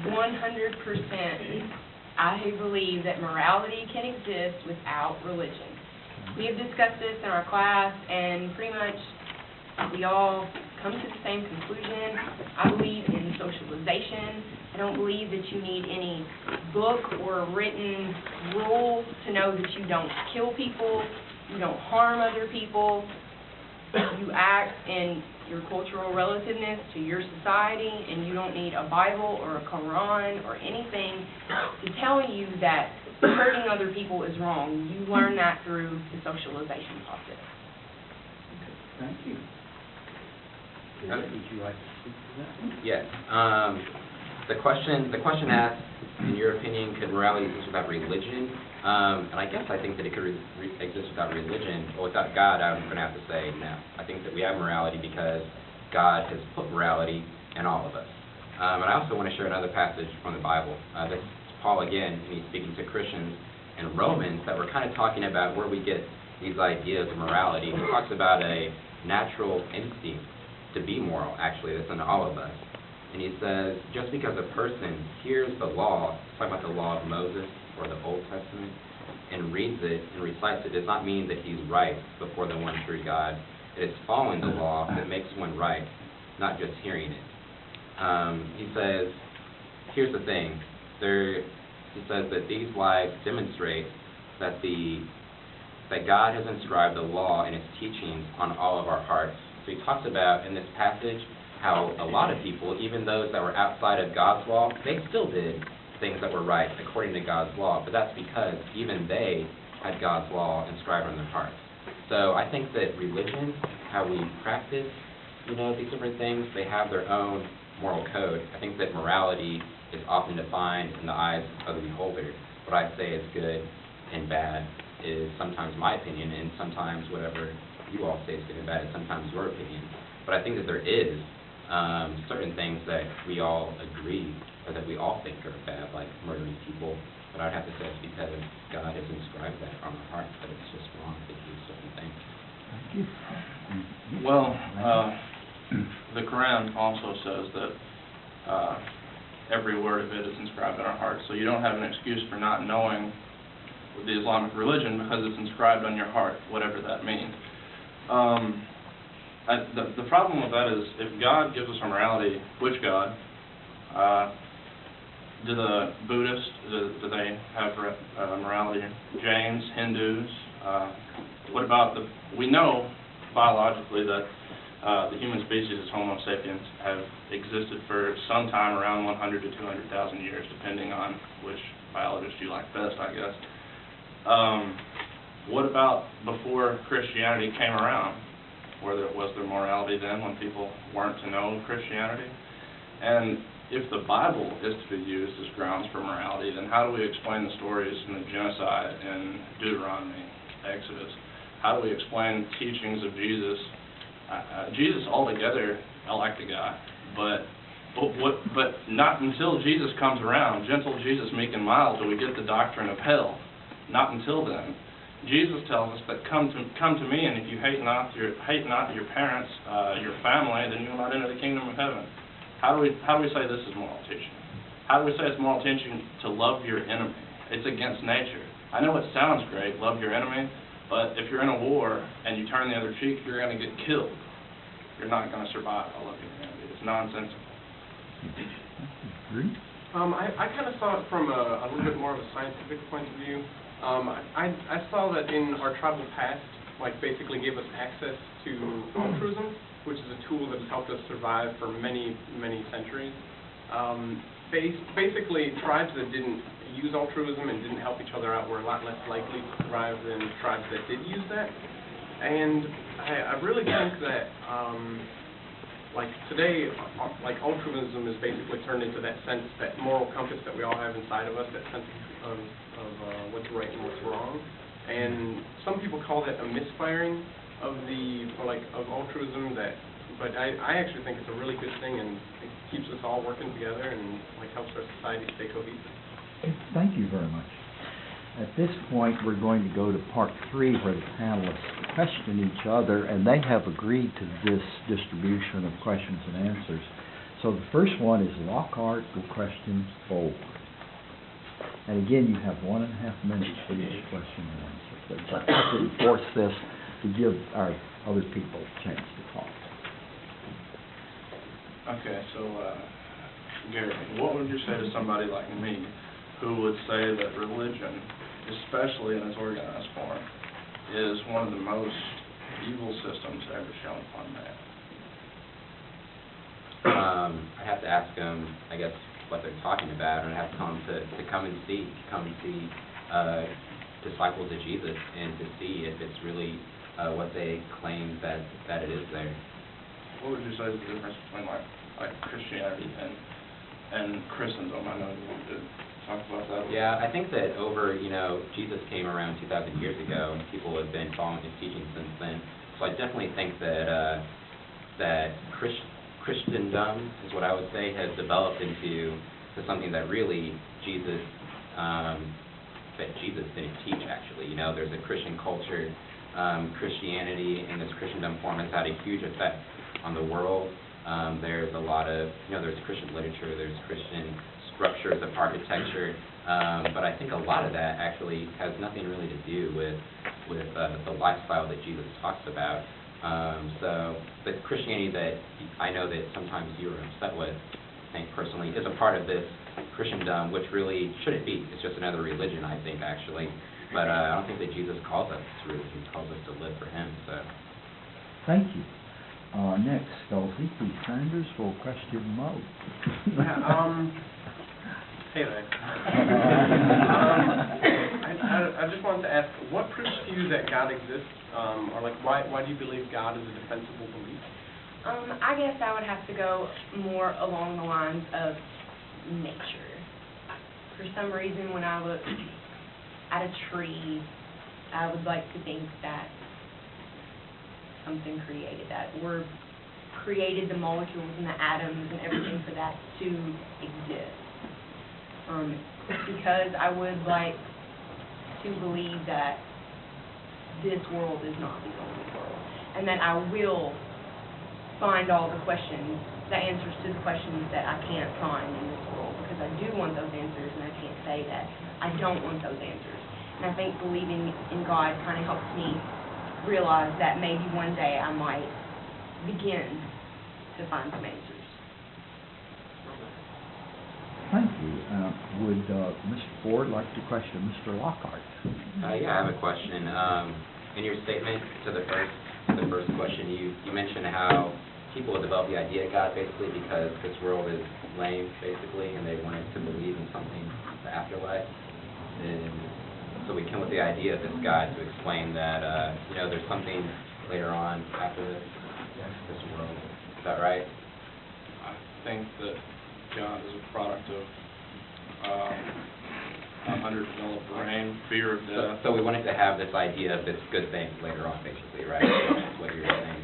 100%, I believe that morality can exist without religion. We have discussed this in our class, and pretty much we all come to the same conclusion. I believe in socialization. I don't believe that you need any book or written rule to know that you don't kill people, you don't harm other people, you act in your cultural relativeness to your society, and you don't need a Bible or a Quran or anything to tell you that hurting other people is wrong. You learn that through the socialization process. Thank you. Would you like to speak to that? Yes. The question asks, in your opinion, could morality exist without religion? And I guess I think that it could exist without religion, or without God. I'm going to have to say no. I think that we have morality because God has put morality in all of us. And I also want to share another passage from the Bible. This is Paul again, and he's speaking to Christians in Romans that we're kind of talking about where we get these ideas of morality. He talks about a natural instinct to be moral, actually, that's in all of us. And he says, just because a person hears the law, talking about the law of Moses or the Old Testament, and reads it and recites it, does not mean that he's right before the one true God. It is following the law that makes one right, not just hearing it. He says, here's the thing. He says that these lives demonstrate that God has inscribed the law and its teachings on all of our hearts. So he talks about in this passage how a lot of people, even those that were outside of God's law, they still did things that were right according to God's law, but that's because even they had God's law inscribed on their hearts. So I think that religion, how we practice, these different things, they have their own moral code. I think that morality is often defined in the eyes of the beholder. What I say is good and bad is sometimes my opinion, and sometimes whatever you all say is good and bad is sometimes your opinion. But I think that there is certain things that we all agree or that we all think are bad, like murdering people. But I'd have to say it's because God has inscribed that on our hearts, that it's just wrong to do certain things. Thank you. Well, the Quran also says that every word of it is inscribed in our hearts. So you don't have an excuse for not knowing the Islamic religion because it's inscribed on your heart, whatever that means. The problem with that is if God gives us a morality, which God? Do the Buddhists, do they have morality? Jains, Hindus? What about we know biologically that the human species as Homo sapiens have existed for some time around 100 to 200,000 years, depending on which biologist you like best, I guess. What about before Christianity came around? Was there morality then when people weren't to know Christianity? And if the Bible is to be used as grounds for morality, then how do we explain the stories in the genocide in Deuteronomy, Exodus? How do we explain teachings of Jesus? Jesus altogether, I like the guy, but not until Jesus comes around, gentle Jesus, meek and mild, do we get the doctrine of hell. Not until then. Jesus tells us that come to me, and if you hate not your parents, your family, then you will not enter the kingdom of heaven. How do we say this is moral teaching? How do we say it's moral teaching to love your enemy? It's against nature. I know it sounds great, love your enemy, but if you're in a war and you turn the other cheek, you're going to get killed. You're not going to survive by loving your enemy. It's nonsensical. I kind of saw it from a little bit more of a scientific point of view. I saw that in our tribal past, basically gave us access to altruism, which is a tool that has helped us survive for many, many centuries. Basically, tribes that didn't use altruism and didn't help each other out were a lot less likely to thrive than tribes that did use that. And I really think that, today, altruism is basically turned into that sense, that moral compass that we all have inside of us, that sense of what's right and what's wrong. And some people call that a misfiring of altruism. But I actually think it's a really good thing, and it keeps us all working together and helps our society stay cohesive. Thank you very much. At this point, we're going to go to part 3, where the panelists question each other, and they have agreed to this distribution of questions and answers. So the first one is Lockhart with question 4. And again, you have 1.5 minutes for each question and answer. But I have to enforce this to give our other people a chance to talk. Okay, so, Gary, what would you say to somebody like me who would say that religion, especially in its organized form, is one of the most evil systems ever shown upon man? I have to ask them, I guess, what they're talking about, and I have to come to come and see disciples of Jesus, and to see if it's really what they claim that it is there. What would you say is the difference between like Christianity and Christendom? I know you wanted to talk about that. Yeah, I think that Jesus came around 2,000 years ago, and people have been following his teaching since then. So I definitely think that Christendom is what I would say has developed into something that really Jesus didn't teach, actually. There's a Christian culture. Christianity in this Christendom form has had a huge effect on the world. There's a lot of, there's Christian literature, there's Christian structures of architecture, but I think a lot of that actually has nothing really to do with the lifestyle that Jesus talks about. So the Christianity that I know that sometimes you are upset with, I think personally, is a part of this Christendom, which really shouldn't be. It's just another religion, I think, actually. But I don't think that Jesus calls us to religion. He calls us to live for him. So. Thank you. Next, V.P. Sanders for question mode. Hey there. I just wanted to ask, what proves to you that God exists, or like why do you believe God is a defensible belief? I guess I would have to go more along the lines of nature. For some reason, when I look at a tree, I would like to think that something created that, or created the molecules and the atoms and everything for that to exist. Because I would like to believe that this world is not the only world, and that I will find all the answers to the questions that I can't find in this world, because I do want those answers, and I can't say that I don't want those answers. And I think believing in God kind of helps me realize that maybe one day I might begin to find some answers. Thank you. Would Mr. Ford like to question Mr. Lockhart? Yeah, I have a question. In your statement to the first question, you mentioned how people will develop the idea of God basically because this world is lame, basically, and they wanted to believe in something, the afterlife. And so we came with the idea of this God to explain that, there's something later on after this world. Is that right? I think that God is a product of underdeveloped brain, fear of death. So we wanted to have this idea of this good thing later on, basically, right? That's what you're saying.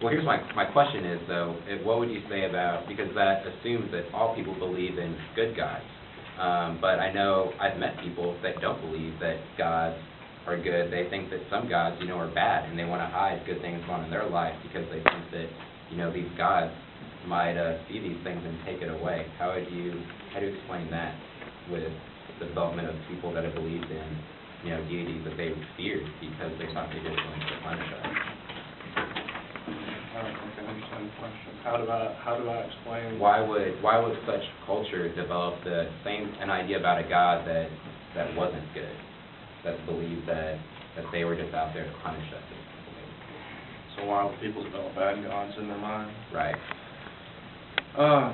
Well, here's my question is, though, what would you say about, because that assumes that all people believe in good gods. But I know I've met people that don't believe that gods are good. They think that some gods, are bad, and they want to hide good things going on in their life because they think that, these gods might see these things and take it away. How do you explain that with the development of people that have believed in, deities that they feared because they thought they just wanted to punish us? I don't think I understand the question. How do I explain? Why would such culture develop an idea about a God that wasn't good, that believed that they were just out there to punish us? So why would people develop bad gods in their mind? Right. I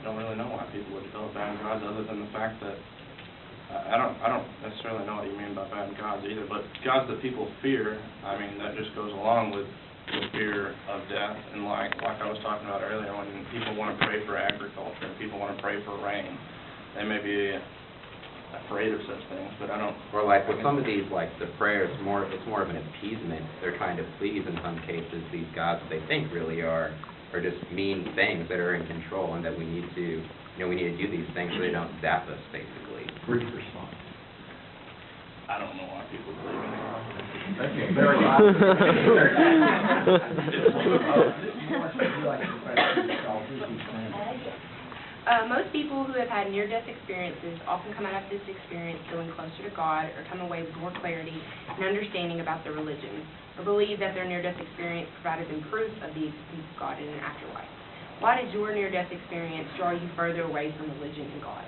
don't really know why people would develop bad gods, other than the fact that I don't necessarily know what you mean by bad gods either. But gods that people fear, that just goes along with the fear of death. And like I was talking about earlier, when people want to pray for agriculture, and people want to pray for rain, they may be afraid of such things, but I don't. Or like with some of these, like the prayers, it's more of an appeasement. They're trying to please, in some cases, these gods that they think really are just mean things that are in control, and that we need to do these things so they don't zap us, basically. Brief response. I don't know why people believe in God. Okay, very Most people who have had near-death experiences often come out of this experience feeling closer to God or come away with more clarity and understanding about their religion, or believe that their near-death experience provided them proof of the existence of God in an afterlife. Why did your near-death experience draw you further away from religion and God?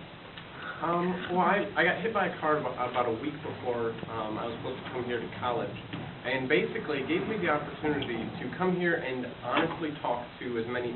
Well, I got hit by a car about a week before I was supposed to come here to college. And basically, it gave me the opportunity to come here and honestly talk to as many